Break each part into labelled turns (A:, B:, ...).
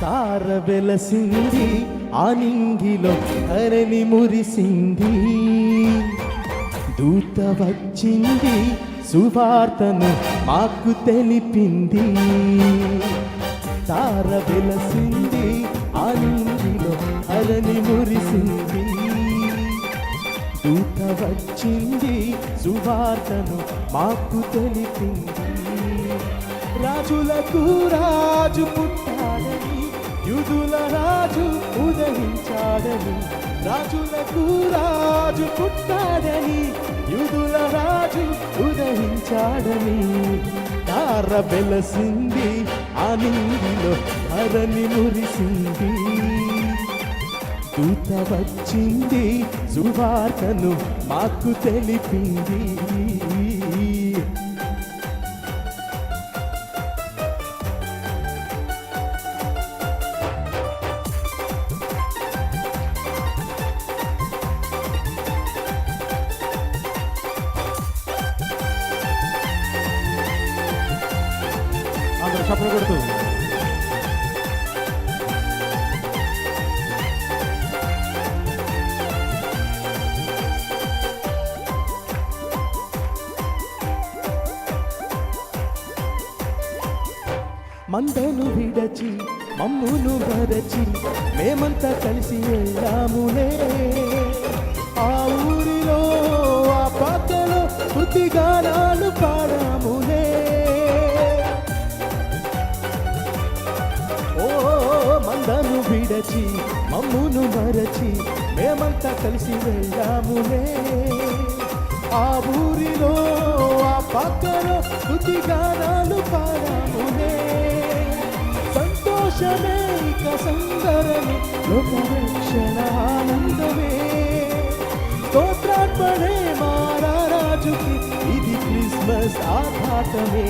A: తార వెలసింది ఆనింగిలో ధరణి మురిసింది. దూత వచ్చింది సువార్తను మాకు తెలిపింది. తార వెలసింది ఆనింగిలో ధరణి మురిసింది. దూత వచ్చింది సువార్తను మాకు తెలిపింది. రాజులకు రాజు పుట్టాడని, యూదుల రాజు ఉదయించాడని. రాజులకు రాజు పుట్టాడని, యూదుల రాజు ఉదయించాడని. తార వెలసింది ఆనింగిలో ధరణి మురిసింది. దూత వచ్చింది సువార్తను మాకు తెలిపింది. అందరూ చప్పట్లు కొడుతూ మందను విడచి మమ్మును భరచి మేమంతా కలిసి వెళ్ళాములే. ఆ ఊరిలో ఆ పాటలో స్తుతిగానాలు పాడాములే. ఓ మందను విడచి మమ్మును భరచి మేమంతా కలిసి వెళ్ళాములే. ఆ ఊరిలో ఆ పాటలో స్తుతిగానాలు పాడాములే. సంతోషమే ఇక సందరమే, లోక రక్షణ ఆనందమే. స్తోత్రార్పణే మారారాజుకి, ఇది క్రిస్మస్ ఆఘాతమే.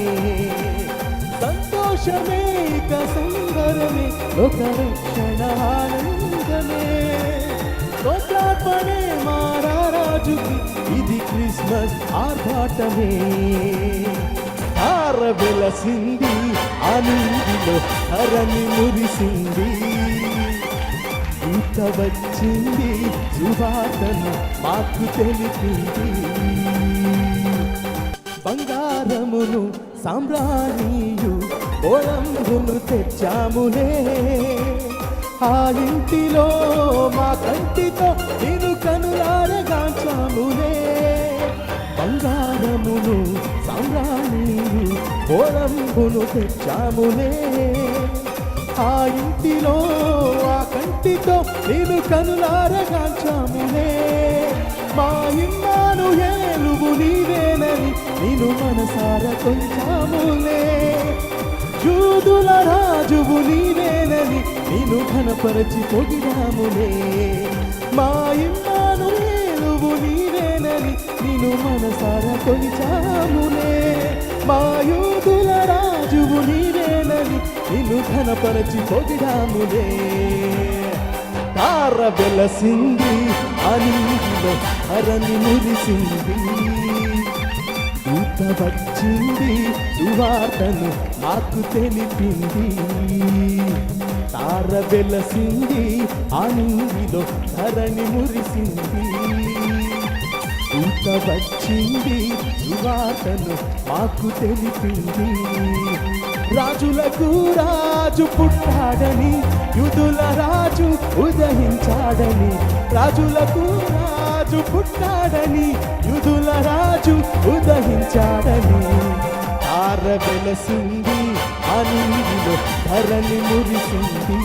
A: సంతోషమే ఇక సందరమే, లోక రక్షణ ఆనందమే. స్తోత్రార్పణే మారారాజుకి, ఇది క్రిస్మస్ ఆర్భాటమే. తార వెలసింది ఆనింగిలో ధరణి మురిసింది. దూత వచ్చింది సువార్తను మాకు తెలిపింది. బంగారమును సామ్రాణియు బోళంబును తెచ్చాములే. ఆ ఇంటిలో మా కంటితో నేను కనులారగాంచాములే. బంగారమును సామ్రాణియు బోళంబును తెచ్చాములే. ఆ ఇంటిలో ఆ కంటితో నేను కనులారగాంచాములే. మా ఇమ్మానుయేలు నీవేనని నేను మనసార కొలిచాములే. యూదుల రాజువు నీవేనని నేను ఘనపరచి పొగిడాములే. మా ఇమ్మానుయేలు నీవేనని నేను మనసార కొలిచాములే. మా యూదుల రాజువు నీవేనని నిన్ను ఘనపరచి పొగిడాములే. తార వెలసింది ఆనింగిలో ధరణి మురిసింది. దూత వచ్చింది సువార్తను మాకు తెలిపింది. తార వెలసింది ఆనింగిలో ధరణి మురిసింది. దూత వచ్చింది సువార్తను మాకు తెలిపింది. రాజులకు రాజు పుట్టాడని, యూదుల రాజు ఉదయించాడని. రాజులకు రాజు పుట్టాడని, యూదుల రాజు ఉదయించాడని. తార వెలసింది ఆనింగిలో ధరణి మురిసింది.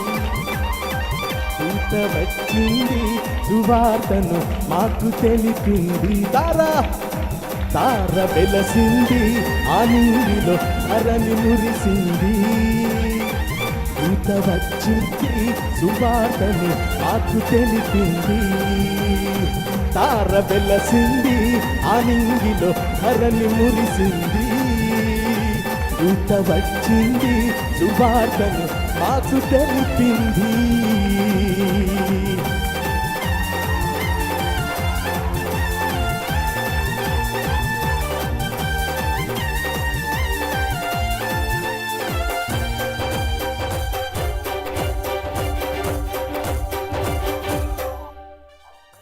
A: దూత వచ్చింది సువార్తను మాకు తెలిపింది. తార వెలసింది ఆనింగిలో ధరణి మురిసింది. దూత వచ్చింది సువార్తను మాకు తెలిపింది. తార వెలసింది ఆనింగిలో ధరణి మురిసింది. దూత వచ్చింది సువార్తను మాకు తెలిపింది.